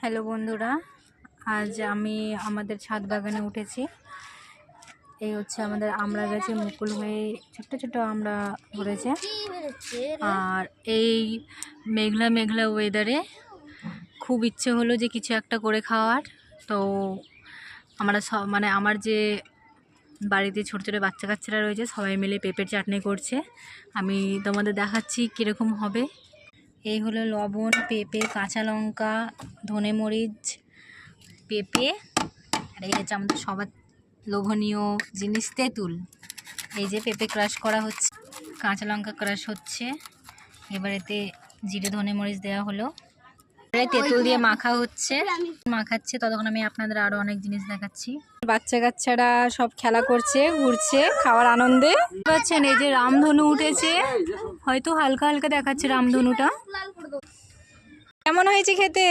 Hello বন্ধুরা, আজ আমি আমাদের ছাদ বাগানে উঠেছি। এই হচ্ছে আমাদের আমড়া গাছে মুকুল হয়ে ছোট্ট ছোট্ট আমড়া ধরেছে। আর এই মেঘলা মেঘলা ওয়েদারে খুব ইচ্ছে হলো যে কিছু একটা করে খাওয়ার। তো আমরা সব আমার যে বাড়িতে ছোটো ছোটো বাচ্চা কাচ্চারা রয়েছে সবাই মিলে পেঁপের চাটনি করছে। আমি তোমাদের দেখাচ্ছি কীরকম হবে। এই হলো লবণ, পেঁপে, কাঁচা লঙ্কা, ধনে মরিচ, পেঁপে, আর এই হচ্ছে আমাদের সবার লোভনীয় জিনিস তেঁতুল। এই যে পেঁপে ক্রাশ করা হচ্ছে, কাঁচা লঙ্কা ক্রাশ হচ্ছে, এবার এতে জিরে ধনে মরিচ দেওয়া হলো, তেঁতুল দিয়ে মাখা হচ্ছে। মাখাচ্ছে ততক্ষণ আমি আপনাদের আরও অনেক জিনিস দেখাচ্ছি। বাচ্চা কাচ্চারা সব খেলা করছে, ঘুরছে খাওয়ার আনন্দে। পাচ্ছেন এই যে রামধনু উঠেছে, হয়তো হালকা হালকা দেখাচ্ছে রামধনুটা। কেমন হয়েছে খেতে?